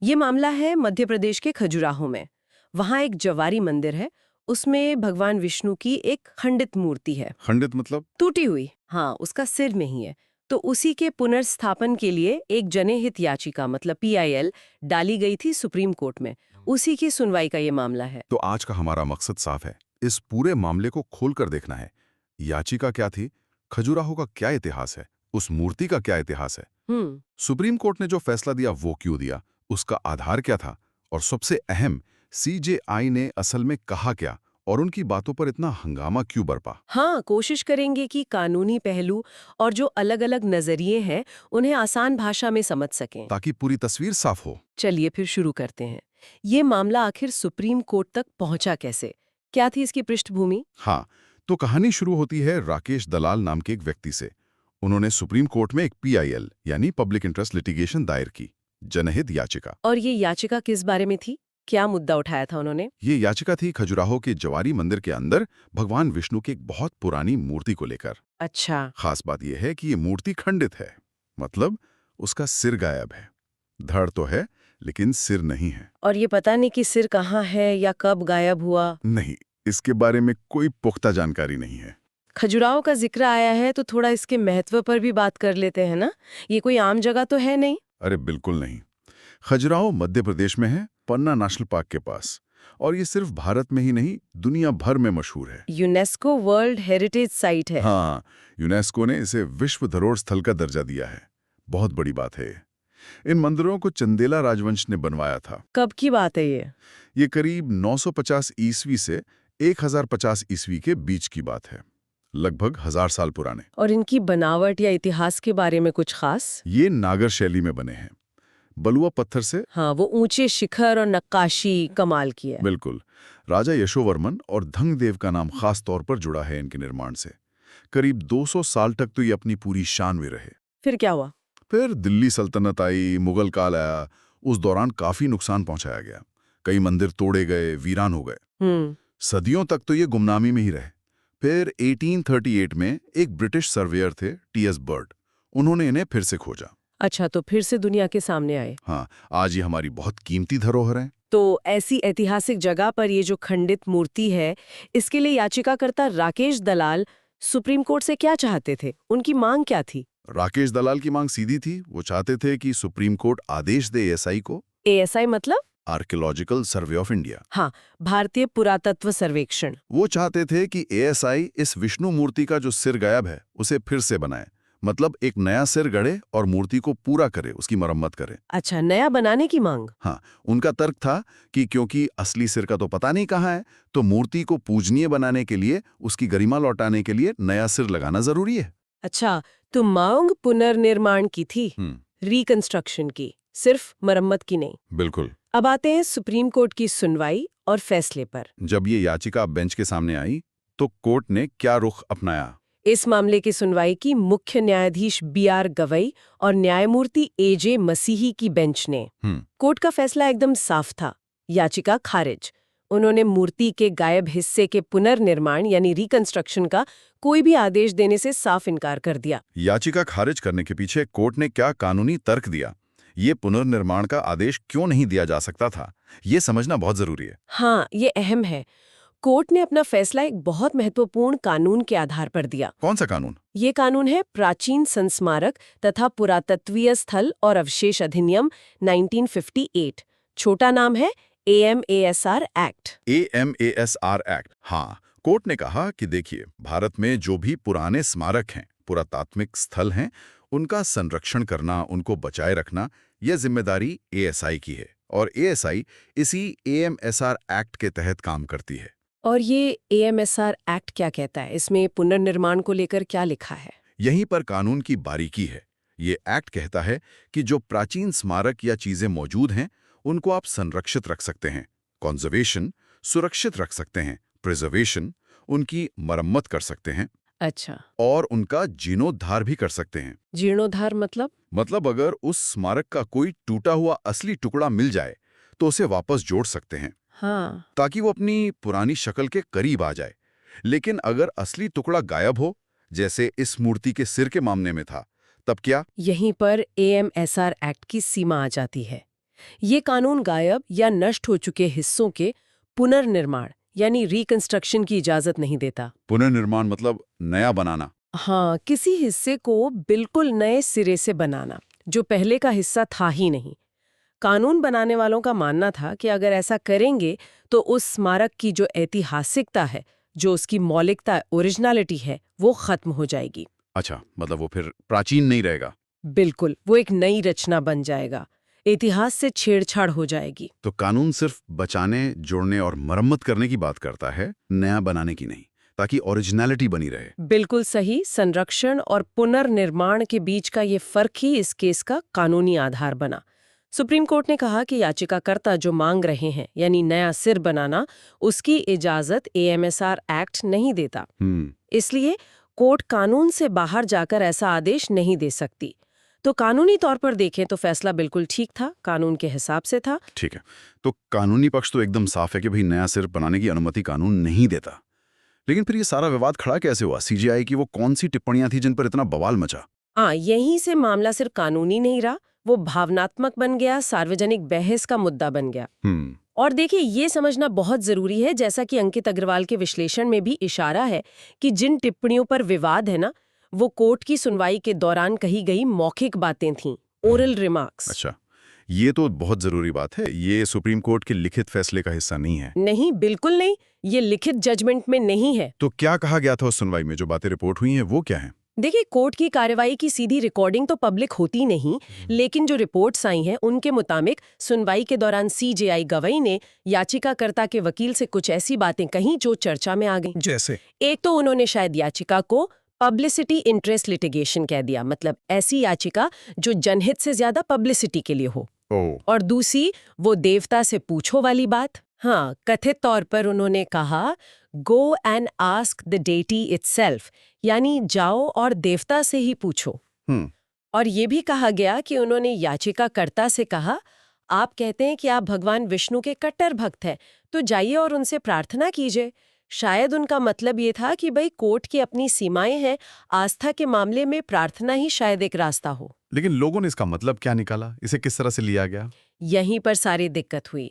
ये मामला है मध्य प्रदेश के खजुराहो में। वहाँ एक जवारी मंदिर है, उसमें भगवान विष्णु की एक खंडित मूर्ति है। खंडित मतलब? टूटी हुई, हाँ, उसका सिर नहीं है। तो उसी के पुनर्स्थापन के लिए एक जनहित याचिका मतलब PIL डाली गई थी सुप्रीम कोर्ट में। उसी की सुनवाई का ये मामला है। तो आज का हमारा मकसद साफ है, इस पूरे मामले को खोलकर देखना है। याचिका क्या थी, खजुराहो का क्या इतिहास है, उस मूर्ति का क्या इतिहास है, सुप्रीम कोर्ट ने जो फैसला दिया वो क्यों दिया, उसका आधार क्या था, और सबसे अहम, CJI ने असल में कहा क्या और उनकी बातों पर इतना हंगामा क्यों बरपा। हाँ, कोशिश करेंगे कि कानूनी पहलू और जो अलग-अलग नजरिए हैं उन्हें आसान भाषा में समझ सकें, ताकि पूरी तस्वीर साफ हो। चलिए फिर शुरू करते हैं। ये मामला आखिर सुप्रीम कोर्ट तक पहुंचा कैसे? क्या थी इसकी पृष्ठभूमि? हाँ, तो कहानी शुरू होती है राकेश दलाल नाम के एक व्यक्ति से। उन्होंने सुप्रीम कोर्ट में एक PIL यानी पब्लिक इंटरेस्ट लिटिगेशन दायर की, जनहित याचिका। और ये याचिका किस बारे में थी? क्या मुद्दा उठाया था उन्होंने? ये याचिका थी खजुराहो के जवारी मंदिर के अंदर भगवान विष्णु की एक बहुत पुरानी मूर्ति को लेकर। अच्छा। खास बात यह है कि ये मूर्ति खंडित है, मतलब उसका सिर गायब है। धड़ तो है, लेकिन सिर नहीं है। और ये पता नहीं कि सिर कहाँ है या कब गायब हुआ? नहीं, इसके बारे में कोई पुख्ता जानकारी नहीं है। खजुराहो का जिक्र आया है तो थोड़ा इसके महत्व पर भी बात कर लेते हैं ना। ये कोई आम जगह तो है नहीं? अरे बिल्कुल नहीं। खजुराहो मध्य प्रदेश में है, पन्ना नेशनल पार्क के पास। और ये सिर्फ भारत में ही नहीं, दुनिया भर में मशहूर है। यूनेस्को वर्ल्ड हेरिटेज साइट है। हाँ, यूनेस्को ने इसे विश्व धरोहर स्थल का दर्जा दिया है। बहुत बड़ी बात है। इन मंदिरों को चंदेला राजवंश ने बनवाया था। कब की बात है ये? ये करीब 950 ईस्वी से 1050 ईस्वी के बीच की बात है, लगभग 1000 साल पुराने। और इनकी बनावट या इतिहास के बारे में कुछ खास? ये नागर शैली में बने हैं, बलुआ पत्थर से। हाँ, वो ऊंचे शिखर और नक्काशी कमाल की है। बिल्कुल। राजा यशोवर्मन और धंगदेव का नाम खास तौर पर जुड़ा है इनके निर्माण से। करीब 200 साल तक तो ये अपनी पूरी शान में रहे। फिर क्या हुआ? फिर दिल्ली सल्तनत आई, मुगल काल आया। उस दौरान काफी नुकसान पहुंचाया गया। कई मंदिर तोड़े गए, वीरान हो गए। सदियों तक तो ये गुमनामी में ही रहे। फिर 1838 में एक ब्रिटिश सर्वेयर थे, TS बर्ड। उन्होंने इन्हें फिर से खोजा। अच्छा, तो फिर से दुनिया के सामने आए। हाँ, आज ये हमारी बहुत कीमती धरोहर है। तो ऐसी ऐतिहासिक जगह पर ये जो खंडित मूर्ति है, इसके लिए याचिकाकर्ता राकेश दलाल सुप्रीम कोर्ट से क्या चाहते थे? उनकी मांग क्या थी? राकेश दलाल की मांग सीधी थी। वो चाहते थे कि सुप्रीम कोर्ट आदेश दे ASI को, ASI मतलब? Archaeological survey of India. हाँ, भारतीय पुरातत्व सर्वेक्षण। वो चाहते थे कि ASI इस विष्णु मूर्ति का जो सिर गायब है उसे फिर से बनाए, मतलब एक नया सिर गढ़े और मूर्ति को पूरा करे, उसकी मरम्मत करे। अच्छा, नया बनाने की मांग। हाँ, उनका तर्क था कि क्योंकि असली सिर का तो पता नहीं कहाँ है, तो मूर्ति को पूजनीय बनाने के लिए, उसकी गरिमा लौटाने के लिए नया सिर लगाना जरूरी है। अच्छा, तो मांग पुनर्निर्माण की थी, रिकंस्ट्रक्शन की, सिर्फ मरम्मत की नहीं। बिल्कुल। अब आते हैं सुप्रीम कोर्ट की सुनवाई और फैसले पर। जब ये याचिका बेंच के सामने आई, तो कोर्ट ने क्या रुख अपनाया? इस मामले की सुनवाई की मुख्य न्यायाधीश BR गवई और न्यायमूर्ति AJ मसीही की बेंच ने। कोर्ट का फैसला एकदम साफ था, याचिका खारिज। उन्होंने मूर्ति के गायब हिस्से के पुनर्निर्माण यानी रिकंस्ट्रक्शन का कोई भी आदेश देने से साफ इनकार कर दिया। याचिका खारिज करने के पीछे कोर्ट ने क्या कानूनी तर्क दिया? ये पुनर्निर्माण का आदेश क्यों नहीं दिया जा सकता था, ये समझना बहुत जरूरी है। हाँ, ये अहम है। कोर्ट ने अपना फैसला एक बहुत महत्वपूर्ण कानून के आधार पर दिया। कौन सा कानून? ये कानून है प्राचीन संस्मारक तथा पुरातत्वीय स्थल और अवशेष अधिनियम 1958। छोटा नाम है AMASR एक्ट। AMASR act. हाँ, कोर्ट ने कहा कि देखिए, भारत में जो भी पुराने स्मारक हैं, पुरातात्विक स्थल हैं, उनका संरक्षण करना, उनको बचाए रखना, यह जिम्मेदारी ASI की है। और ASI इसी AMSR एक्ट के तहत काम करती है। और ये AMSR एक्ट क्या कहता है? इसमें पुनर्निर्माण को लेकर क्या लिखा है? यहीं पर कानून की बारीकी है। ये एक्ट कहता है कि जो प्राचीन स्मारक या चीजें मौजूद हैं, उनको आप संरक्षित रख सकते हैं, कॉन्जर्वेशन, सुरक्षित रख सकते हैं, प्रिजर्वेशन, उनकी मरम्मत कर सकते हैं। अच्छा। और उनका जीर्णोद्धार भी कर सकते हैं। जीर्णोद्धार मतलब? मतलब अगर उस स्मारक का कोई टूटा हुआ असली टुकड़ा मिल जाए, तो उसे वापस जोड़ सकते हैं। हाँ। ताकि वो अपनी पुरानी शक्ल के करीब आ जाए। लेकिन अगर असली टुकड़ा गायब हो, जैसे इस मूर्ति के सिर के मामले में था, तब क्या? यहीं पर AMSR एक्ट की सीमा आ जाती है। ये कानून गायब या नष्ट हो चुके हिस्सों के पुनर्निर्माण यानी रिकंस्ट्रक्शन की इजाजत नहीं देता। पुनर्निर्माण मतलब नया बनाना। हाँ, किसी हिस्से को बिल्कुल नए सिरे से बनाना जो पहले का हिस्सा था ही नहीं। कानून बनाने वालों का मानना था कि अगर ऐसा करेंगे तो उस स्मारक की जो ऐतिहासिकता है, जो उसकी मौलिकता ओरिजिनलिटी है, वो खत्म हो जाएगी। अच्छा, मतलब वो फिर प्राचीन नहीं रहेगा। बिल्कुल, वो एक नई रचना बन जाएगा, इतिहास से छेड़छाड़ हो जाएगी। तो कानून सिर्फ बचाने, जोड़ने और मरम्मत करने की बात करता है, नया बनाने की नहीं, ताकि ओरिजिनलिटी बनी रहे। बिल्कुल सही। संरक्षण और पुनर्निर्माण के बीच का ये फर्क ही इस केस का कानूनी आधार बना। सुप्रीम कोर्ट ने कहा कि याचिकाकर्ता जो मांग रहे हैं यानी नया सिर बनाना, उसकी इजाजत एएमएसआर एक्ट नहीं देता। इसलिए कोर्ट कानून से बाहर जाकर ऐसा आदेश नहीं दे सकती। तो कानूनी तौर पर देखें तो फैसला बिल्कुल ठीक था, कानून के हिसाब से था। ठीक है, तो कानूनी पक्ष तो एकदम साफ है कि भाई नया सिर बनाने की अनुमति कानून नहीं देता। लेकिन फिर ये सारा विवाद खड़ा कैसे हुआ? सीजेआई की वो कौन सी टिप्पणियां थी जिन पर इतना बवाल मचा? हाँ, यहीं से मामला सिर्फ कानूनी नहीं रहा, वो भावनात्मक बन गया, सार्वजनिक बहस का मुद्दा बन गया। और देखिए, ये समझना बहुत जरूरी है, जैसा कि अंकित अग्रवाल के विश्लेषण में भी इशारा है कि जिन टिप्पणियों पर विवाद है ना, वो कोर्ट की सुनवाई के दौरान कही गई मौखिक बातें थीं, ओरल रिमार्क्स। अच्छा, ये तो बहुत जरूरी बात है। ये सुप्रीम कोर्ट के लिखित फैसले का हिस्सा नहीं है। नहीं, बिल्कुल नहीं। ये लिखित जजमेंट में नहीं है। तो क्या कहा गया था उस सुनवाई में? जो बातें रिपोर्ट हुई हैं वो क्या है? देखिए, कोर्ट की कार्यवाही की सीधी रिकॉर्डिंग तो पब्लिक होती नहीं, लेकिन जो रिपोर्ट्स आई हैं उनके मुताबिक सुनवाई के दौरान सीजेआई गवाही ने याचिकाकर्ता के वकील से कुछ ऐसी बातें कहीं जो चर्चा में आ गई। जैसे? एक तो उन्होंने शायद याचिका को पब्लिसिटी इंटरेस्ट लिटिगेशन कह दिया, मतलब ऐसी याचिका जो जनहित से ज्यादा पब्लिसिटी के लिए हो। और दूसरी वो देवता से पूछो वाली बात। हाँ, कथित तौर पर उन्होंने कहा go and ask the deity itself, यानी जाओ और देवता से ही पूछो। और ये भी कहा गया कि उन्होंने याचिकाकर्ता से कहा, आप कहते हैं कि आप भगवान विष्णु के कट्टर भक्त हैं, तो जाइए और उनसे प्रार्थना कीजिए। शायद उनका मतलब ये था कि भाई कोर्ट की अपनी सीमाएं हैं, आस्था के मामले में प्रार्थना ही शायद एक रास्ता हो। लेकिन लोगों ने इसका मतलब क्या निकाला? इसे किस तरह से लिया गया? यहीं पर सारी दिक्कत हुई।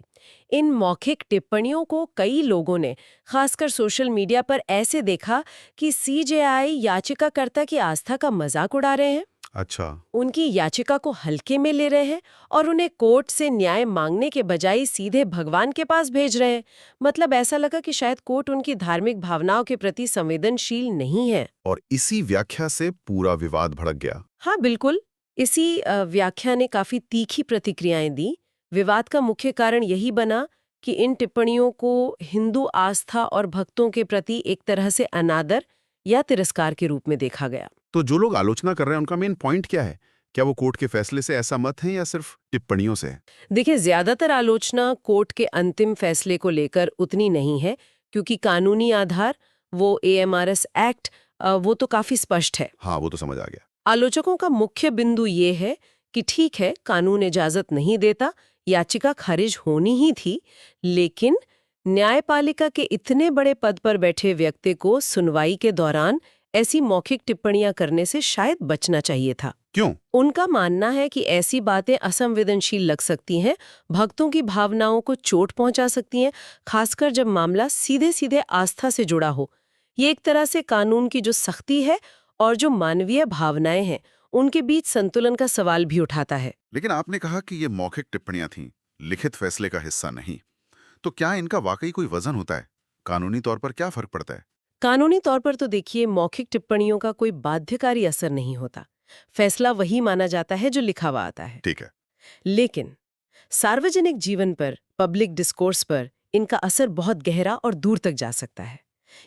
इन मौखिक टिप्पणियों को कई लोगों ने, खासकर सोशल मीडिया पर, ऐसे देखा कि सीजेआई याचिकाकर्ता की आस्था का मजाक उड़ा रहे हैं। अच्छा, उनकी याचिका को हल्के में ले रहे हैं और उन्हें कोर्ट से न्याय मांगने के बजाय सीधे भगवान के पास भेज रहे हैं। मतलब ऐसा लगा कि शायद कोर्ट उनकी धार्मिक भावनाओं के प्रति संवेदनशील नहीं है। और इसी व्याख्या से पूरा विवाद भड़क गया। हाँ, बिल्कुल। इसी व्याख्या ने काफी तीखी प्रतिक्रियाएं दी। विवाद का मुख्य कारण यही बना कि इन टिप्पणियों को हिंदू आस्था और भक्तों के प्रति एक तरह से अनादर या तिरस्कार के रूप में देखा गया। तो जो लोग आलोचना कर रहे हैं उनका मेन पॉइंट क्या है? क्या वो कोर्ट के फैसले से ऐसा मत है या सिर्फ टिप्पणियों से? देखिए, ज्यादातर आलोचना कोर्ट के अंतिम फैसले को लेकर उतनी नहीं है, क्योंकि कानूनी आधार, वो एएमआरएस एक्ट, वो तो काफी स्पष्ट है। हाँ, वो तो समझ आ गया। आलोचकों का मुख्य बिंदु ये है कि ठीक है, कानून इजाजत नहीं देता, याचिका खारिज होनी ही थी, लेकिन न्यायपालिका के इतने बड़े पद पर बैठे व्यक्ति को सुनवाई के दौरान ऐसी मौखिक टिप्पणियां करने से शायद बचना चाहिए था। क्यों? उनका मानना है कि ऐसी बातें असंवेदनशील लग सकती हैं, भक्तों की भावनाओं को चोट पहुंचा सकती हैं, खासकर जब मामला सीधे सीधे आस्था से जुड़ा हो। ये एक तरह से कानून की जो सख्ती है और जो मानवीय भावनाएं हैं, उनके बीच संतुलन का सवाल भी उठाता है। लेकिन आपने कहा कि ये मौखिक टिप्पणियां थीं, लिखित फैसले का हिस्सा नहीं। तो क्या इनका वाकई कोई वजन होता है? कानूनी तौर पर क्या फर्क पड़ता है? कानूनी तौर पर तो देखिए, मौखिक टिप्पणियों का कोई बाध्यकारी असर नहीं होता। फैसला वही माना जाता है जो लिखा हुआ आता है। ठीक है। लेकिन सार्वजनिक जीवन पर, पब्लिक डिस्कोर्स पर इनका असर बहुत गहरा और दूर तक जा सकता है।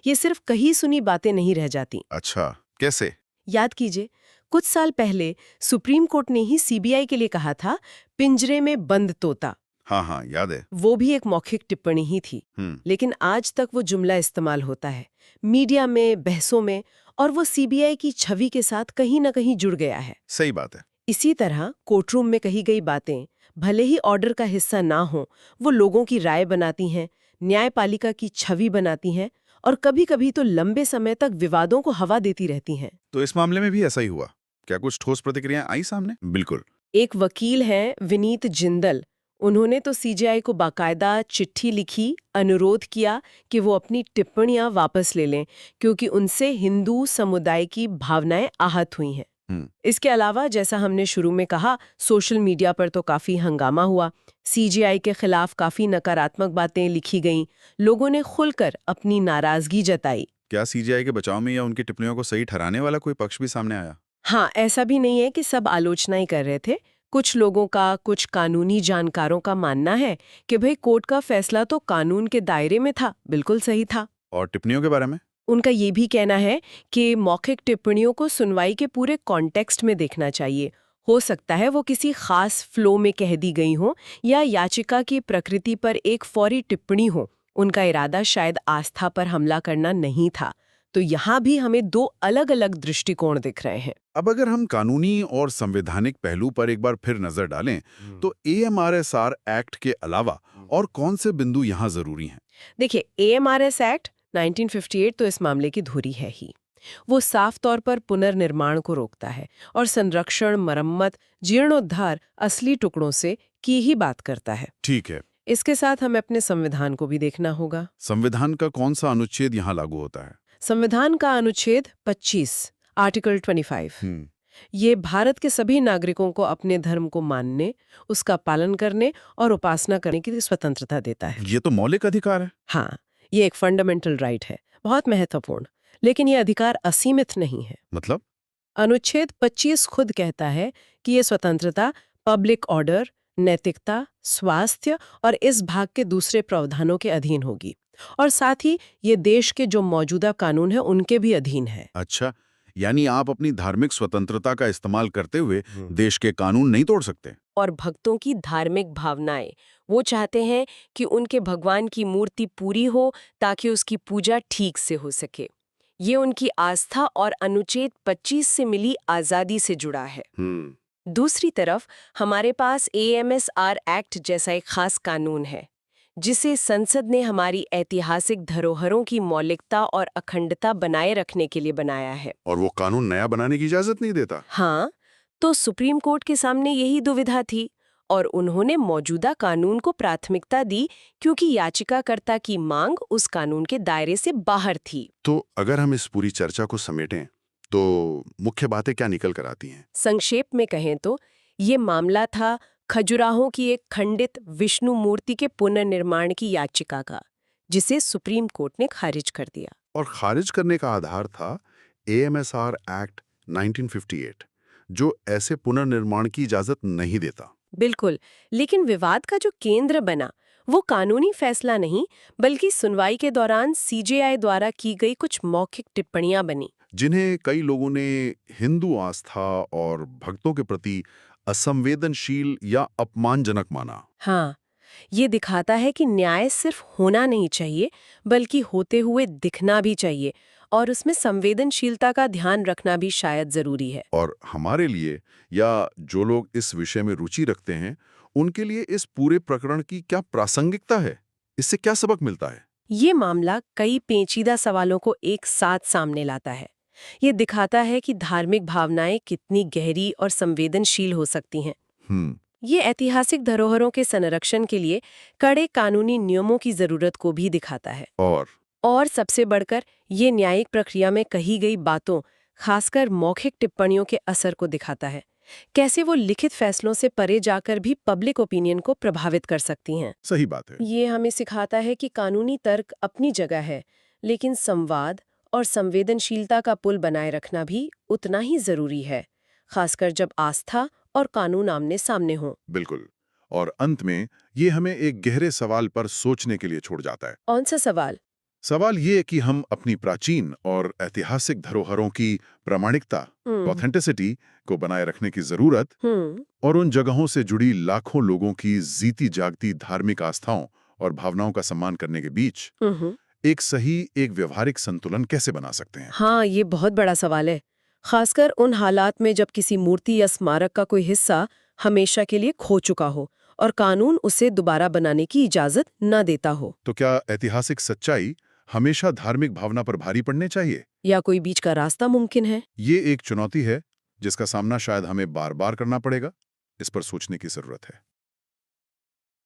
ये सिर्फ कही सुनी बातें नहीं रह जाती। अच्छा, कैसे? याद कीजिए, कुछ साल पहले सुप्रीम कोर्ट ने ही सीबीआई के लिए कहा था, पिंजरे में बंद तोता। हाँ, याद है। वो भी एक मौखिक टिप्पणी ही थी। लेकिन आज तक वो जुमला इस्तेमाल होता है मीडिया में, बहसों में, और वो सीबीआई की छवि के साथ कहीं ना कहीं जुड़ गया है। सही बात है। इसी तरह कोर्टरूम में कही गई बातें भले ही ऑर्डर का हिस्सा ना हो, वो लोगों की राय बनाती हैं, न्यायपालिका की छवि बनाती हैं और कभी कभी तो लंबे समय तक विवादों को हवा देती रहती हैं। तो इस मामले में भी ऐसा ही हुआ? क्या कुछ ठोस प्रतिक्रियाएं आई सामने? बिल्कुल। एक वकील हैं विनीत जिंदल, उन्होंने तो सीजेआई को बाकायदा चिट्ठी लिखी, अनुरोध किया कि वो अपनी टिप्पणियां वापस ले लें क्योंकि उनसे हिंदू समुदाय की भावनाएं आहत हुई हैं। इसके अलावा जैसा हमने शुरू में कहा, सोशल मीडिया पर तो काफी हंगामा हुआ। सीजेआई के खिलाफ काफी नकारात्मक बातें लिखी गईं। लोगों ने खुलकर अपनी नाराजगी जताई। क्या सीजेआई के बचाव में या उनकी टिप्पणियों को सही ठहराने वाला कोई पक्ष भी सामने आया? हाँ, ऐसा भी नहीं है कि सब आलोचना ही कर रहे थे। कुछ लोगों का, कुछ कानूनी जानकारों का मानना है कि भाई कोर्ट का फैसला तो कानून के दायरे में था, बिल्कुल सही था। और टिप्पणियों के बारे में? उनका ये भी कहना है कि मौखिक टिप्पणियों को सुनवाई के पूरे कॉन्टेक्स्ट में देखना चाहिए। हो सकता है वो किसी खास फ्लो में कह दी गई हो या याचिका की प्रकृति पर एक फौरी टिप्पणी हो। उनका इरादा शायद आस्था पर हमला करना नहीं था। तो यहाँ भी हमें दो अलग-अलग दृष्टिकोण दिख रहे हैं। अब अगर हम कानूनी और संवैधानिक पहलू पर एक बार फिर नजर डालें, तो AMRSR एक्ट के अलावा और कौन से बिंदु यहाँ जरूरी हैं? देखिए, AMRS एक्ट 1958 तो इस मामले की धुरी है ही। वो साफ तौर पर पुनर्निर्माण को रोकता है और संरक्षण, मरम्मत, जीर्णोद्धार असली टुकड़ों से की ही बात करता है। ठीक है। इसके साथ हमें अपने संविधान को भी देखना होगा। संविधान का कौन सा अनुच्छेद यहाँ लागू होता है? संविधान का अनुच्छेद 25, आर्टिकल 25। ये भारत के सभी नागरिकों को अपने धर्म को मानने, उसका पालन करने और उपासना करने की स्वतंत्रता देता है। ये तो मौलिक अधिकार है। हाँ, ये एक फंडामेंटल राइट है, बहुत महत्वपूर्ण। लेकिन ये अधिकार असीमित नहीं है। मतलब? अनुच्छेद 25 खुद कहता है कि ये स्वतंत्रता पब्लिक ऑर्डर, नैतिकता, स्वास्थ्य और इस भाग के दूसरे प्रावधानों के अधीन होगी। और साथ ही ये देश के जो मौजूदा कानून है उनके भी अधीन है। अच्छा, यानी आप अपनी धार्मिक स्वतंत्रता का इस्तेमाल करते हुए देश के कानून नहीं तोड़ सकते। और भक्तों की धार्मिक भावनाएं, वो चाहते हैं कि उनके भगवान की मूर्ति पूरी हो ताकि उसकी पूजा ठीक से हो सके। ये उनकी आस्था और अनुच्छेद 25 से मिली आजादी से जुड़ा है। दूसरी तरफ हमारे पास AMSR एक्ट जैसा एक खास कानून है जिसे संसद ने हमारी ऐतिहासिक धरोहरों की मौलिकता और अखंडता बनाए रखने के लिए बनाया है। और वो कानून नया बनाने की इजाजत नहीं देता। हाँ, तो सुप्रीम कोर्ट के सामने यही दुविधा थी और उन्होंने मौजूदा कानून को प्राथमिकता दी क्योंकि याचिकाकर्ता की मांग उस कानून के दायरे से बाहर थी। तो अगर हम इस पूरी चर्चा को समेटें तो मुख्य बातें क्या निकल कर आती हैं? संक्षेप में कहें तो ये मामला था खजुराहो की एक खंडित विष्णु मूर्ति के पुनर्निर्माण की याचिका का, जिसे सुप्रीम कोर्ट ने खारिज कर दिया। और खारिज करने का आधार था AMSR एक्ट 1958, जो ऐसे पुनर्निर्माण की इजाजत नहीं देता। बिल्कुल, लेकिन विवाद का जो केंद्र बना वो कानूनी फैसला नहीं बल्कि सुनवाई के दौरान CJI द्वारा की गई कुछ मौखिक टिप्पणियां बनी, जिन्हें कई लोगों ने हिंदू आस्था और भक्तों के प्रति असंवेदनशील या अपमानजनक माना। हाँ, ये दिखाता है कि न्याय सिर्फ होना नहीं चाहिए बल्कि होते हुए दिखना भी चाहिए और उसमें संवेदनशीलता का ध्यान रखना भी शायद जरूरी है। और हमारे लिए या जो लोग इस विषय में रुचि रखते हैं, उनके लिए इस पूरे प्रकरण की क्या प्रासंगिकता है? इससे क्या सबक मिलता है? ये मामला कई पेचीदा सवालों को एक साथ सामने लाता है। ये दिखाता है कि धार्मिक भावनाएं कितनी गहरी और संवेदनशील हो सकती हैं। ये ऐतिहासिक धरोहरों के संरक्षण के लिए कड़े कानूनी नियमों की जरूरत को भी दिखाता है। और सबसे बढ़कर ये न्यायिक प्रक्रिया में कही गई बातों, खासकर मौखिक टिप्पणियों के असर को दिखाता है। कैसे वो लिखित फैसलों से परे जाकर भी पब्लिक ओपिनियन को प्रभावित कर सकती हैं। सही बात है। ये हमें सिखाता है कि कानूनी तर्क अपनी जगह है, लेकिन संवाद और संवेदनशीलता का पुल बनाए रखना भी उतना ही जरूरी है, खासकर जब आस्था और कानून आमने सामने हों। बिल्कुल। और अंत में ये हमें एक गहरे सवाल पर सोचने के लिए छोड़ जाता है। कौन सा सवाल? सवाल ये है कि हम अपनी प्राचीन और ऐतिहासिक धरोहरों की प्रामाणिकता, ऑथेंटिसिटी को बनाए रखने की जरूरत और उन जगहों से जुड़ी लाखों लोगों की जीती जागती धार्मिक आस्थाओं और भावनाओं का सम्मान करने के बीच एक सही, एक व्यवहारिक संतुलन कैसे बना सकते हैं? हाँ, ये बहुत बड़ा सवाल है, खासकर उन हालात में जब किसी मूर्ति या स्मारक का कोई हिस्सा हमेशा के लिए खो चुका हो और कानून उसे दोबारा बनाने की इजाजत न देता हो। तो क्या ऐतिहासिक सच्चाई हमेशा धार्मिक भावना पर भारी पड़ने चाहिए या कोई बीच का रास्ता मुमकिन है? ये एक चुनौती है जिसका सामना शायद हमें बार बार करना पड़ेगा। इस पर सोचने की जरूरत है।